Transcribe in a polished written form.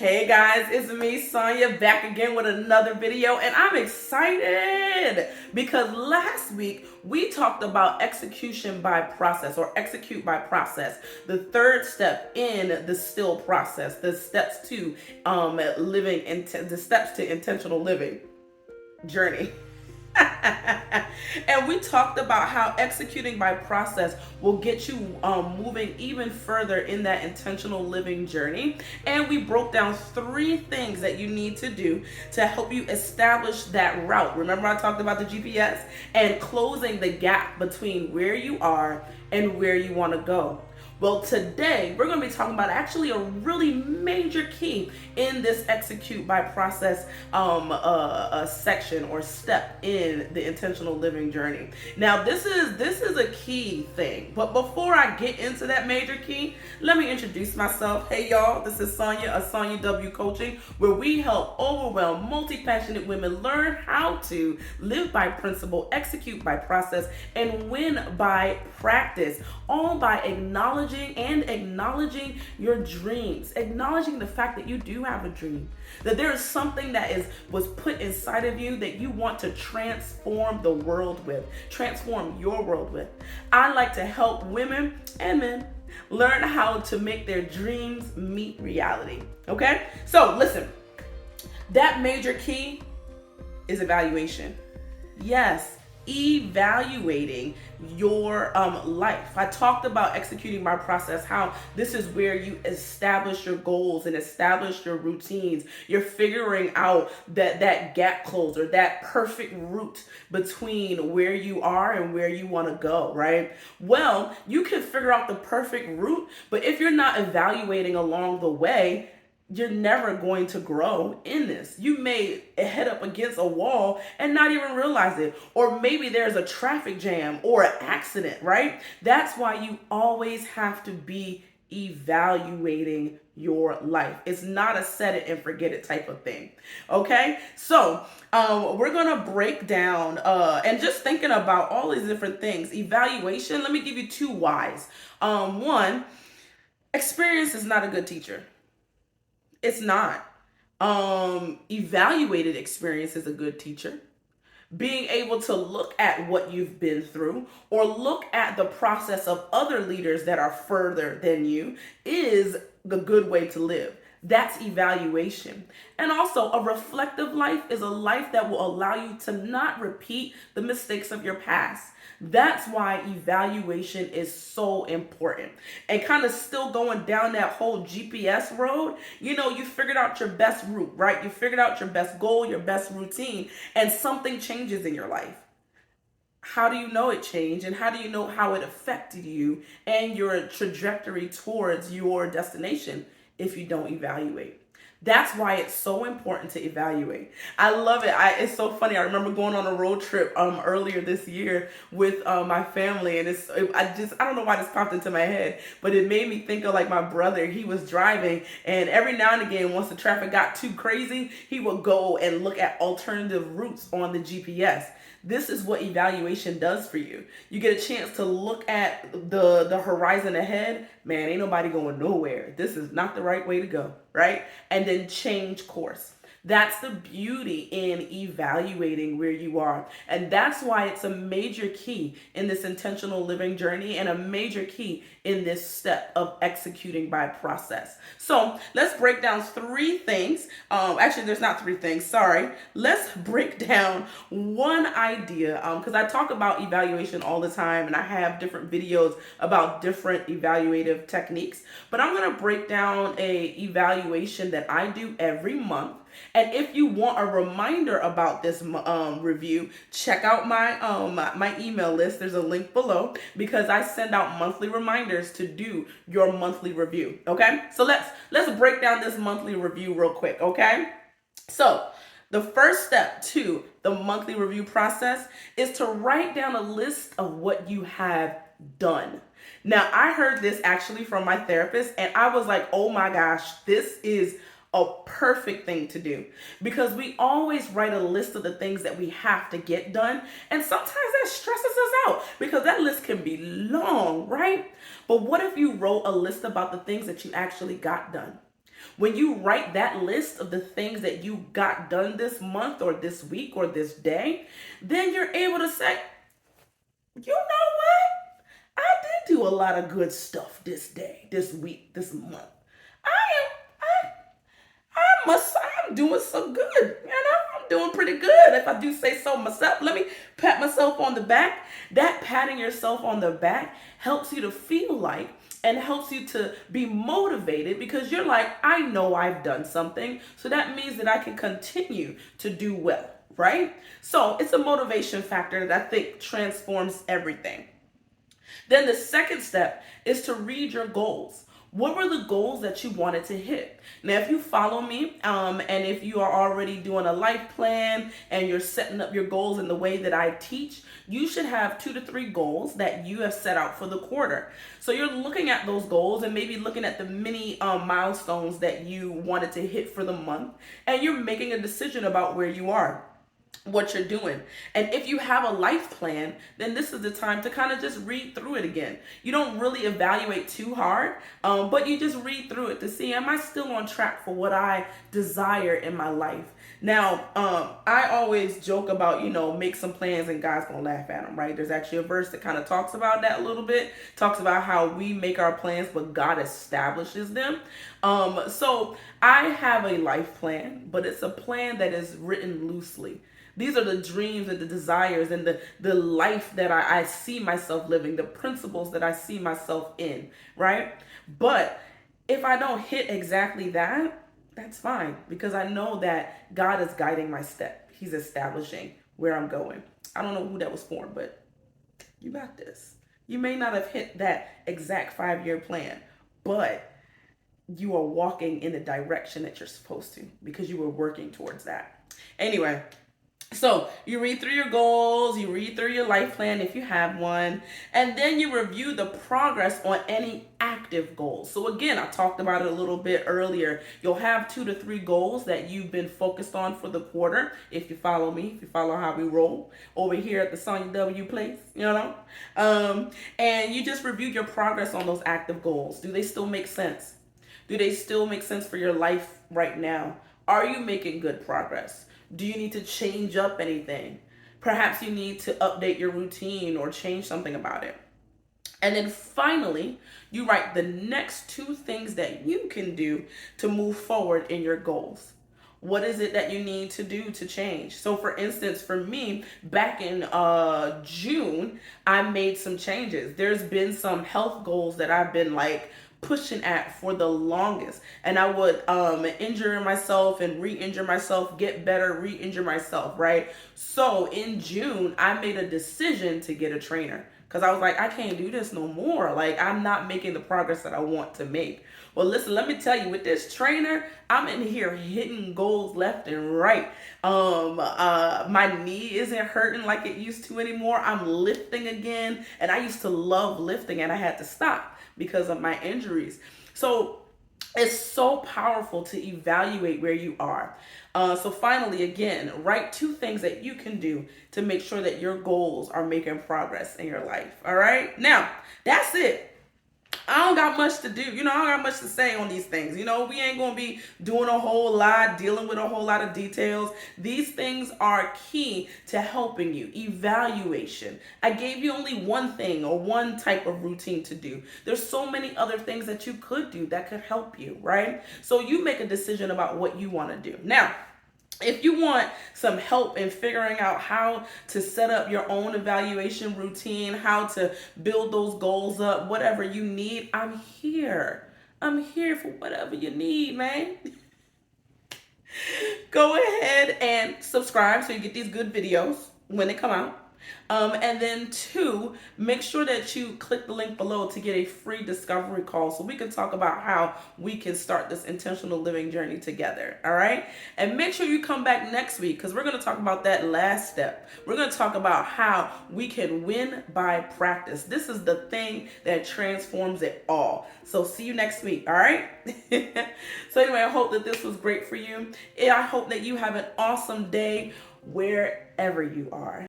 Hey guys, it's me, Sonja, back again with another video, and I'm excited because last week we talked about execution by process or execute by process, the third step in the STIL process, the steps to the steps to intentional living journey. And we talked about how executing by process will get you moving even further in that intentional living journey. And we broke down 3 things that you need to do to help you establish that route. Remember, I talked about the GPS and closing the gap between where you are and where you want to go. Well, today we're going to be talking about actually a really major key in this execute by process section or step in the intentional living journey. Now, this is a key thing, but before I get into that major key, let me introduce myself. Hey y'all, this is Sonja of SonjaWCoaching, where we help overwhelmed, multi-passionate women learn how to live by principle, execute by process, and win by practice, all by acknowledging your dreams, acknowledging the fact that you do have a dream, that there is something that was put inside of you that you want to transform the world with, transform your world with. I like to help women and men learn how to make their dreams meet reality. Okay? So listen, that major key is evaluation. Yes, evaluating your life. I talked about executing by process, how this is where you establish your goals and establish your routines. You're figuring out that gap closer, that perfect route between where you are and where you want to go, right? Well, you can figure out the perfect route, but if you're not evaluating along the way, you're never going to grow in this. You may head up against a wall and not even realize it. Or maybe there's a traffic jam or an accident, right? That's why you always have to be evaluating your life. It's not a set it and forget it type of thing. Okay? So we're going to break down and just thinking about all these different things. Evaluation, let me give you 2 whys. One, experience is not a good teacher. It's not. Evaluated experience is a good teacher. Being able to look at what you've been through or look at the process of other leaders that are further than you is the good way to live. That's evaluation. And also, a reflective life is a life that will allow you to not repeat the mistakes of your past. That's why evaluation is so important. And kind of still going down that whole GPS road, you figured out your best route, right? You figured out your best goal, your best routine, and something changes in your life. How do you know it changed, and how do you know how it affected you and your trajectory towards your destination if you don't evaluate? That's why it's so important to evaluate. I love it. It's so funny. I remember going on a road trip earlier this year with my family, and I don't know why this popped into my head, but it made me think of like my brother. He was driving, and every now and again, once the traffic got too crazy, he would go and look at alternative routes on the GPS. This is what evaluation does for you. You get a chance to look at the horizon ahead. Man, ain't nobody going nowhere. This is not the right way to go, right? And then change course. That's the beauty in evaluating where you are. And that's why it's a major key in this intentional living journey and a major key in this step of executing by process. So let's break down 3 things. Actually, there's not 3 things. Sorry. Let's break down one idea because I talk about evaluation all the time and I have different videos about different evaluative techniques. But I'm going to break down a evaluation that I do every month. And if you want a reminder about this review, check out my email list. There's a link below because I send out monthly reminders to do your monthly review. Okay, so let's break down this monthly review real quick. Okay, so the first step to the monthly review process is to write down a list of what you have done. Now, I heard this actually from my therapist, and I was like, oh my gosh, this is a perfect thing to do because we always write a list of the things that we have to get done, and sometimes that stresses us out because that list can be long, right? But what if you wrote a list about the things that you actually got done? When you write that list of the things that you got done this month or this week or this day, then you're able to say, you know what? I did do a lot of good stuff this day, this week, this month. I'm doing so good. I'm doing pretty good. If I do say so myself, let me pat myself on the back. That patting yourself on the back helps you to feel like and helps you to be motivated because you're like, I know I've done something. So that means that I can continue to do well, right? So it's a motivation factor that I think transforms everything. Then the second step is to read your goals. What were the goals that you wanted to hit? Now, if you follow me, and if you are already doing a life plan and you're setting up your goals in the way that I teach, you should have 2 to 3 goals that you have set out for the quarter. So you're looking at those goals and maybe looking at the mini milestones that you wanted to hit for the month, and you're making a decision about where you are, what you're doing. And if you have a life plan, then this is the time to kind of just read through it again. You don't really evaluate too hard, but you just read through it to see, am I still on track for what I desire in my life? Now, I always joke about, make some plans and God's gonna laugh at them, right? There's actually a verse that kind of talks about that a little bit, talks about how we make our plans, but God establishes them. So I have a life plan, but it's a plan that is written loosely. These are the dreams and the desires and the life that I see myself living, the principles that I see myself in, right? But if I don't hit exactly that, that's fine because I know that God is guiding my step. He's establishing where I'm going. I don't know who that was for, but you got this. You may not have hit that exact 5-year plan, but you are walking in the direction that you're supposed to because you were working towards that. Anyway, so you read through your goals, you read through your life plan if you have one, and then you review the progress on any active goals. So again, I talked about it a little bit earlier. You'll have 2 to 3 goals that you've been focused on for the quarter. If you follow me, if you follow how we roll over here at the SonjaW place, and you just review your progress on those active goals. Do they still make sense? Do they still make sense for your life right now? Are you making good progress? Do you need to change up anything? Perhaps you need to update your routine or change something about it. And then finally, you write the next 2 things that you can do to move forward in your goals. What is it that you need to do to change? So for instance, for me, back in June, I made some changes. There's been some health goals that I've been pushing at for the longest, and I would injure myself and re-injure myself, get better, re-injure myself, right? So in June, I made a decision to get a trainer because I was like, I can't do this no more. I'm not making the progress that I want to make. Well, listen, let me tell you, with this trainer, I'm in here hitting goals left and right. My knee isn't hurting like it used to anymore. I'm lifting again, and I used to love lifting, and I had to stop because of my injuries. So it's so powerful to evaluate where you are. So finally, again, write 2 things that you can do to make sure that your goals are making progress in your life. All right. Now, that's it. I don't got much to do. I don't got much to say on these things. We ain't going to be doing a whole lot, dealing with a whole lot of details. These things are key to helping you. Evaluation. I gave you only one thing or one type of routine to do. There's so many other things that you could do that could help you, right? So you make a decision about what you want to do. Now, if you want some help in figuring out how to set up your own evaluation routine, how to build those goals up, whatever you need, I'm here. I'm here for whatever you need, man. Go ahead and subscribe so you get these good videos when they come out. And then 2, make sure that you click the link below to get a free discovery call so we can talk about how we can start this intentional living journey together. All right. And make sure you come back next week because we're going to talk about that last step. We're going to talk about how we can win by practice. This is the thing that transforms it all. So see you next week. All right. So anyway, I hope that this was great for you. I hope that you have an awesome day wherever you are.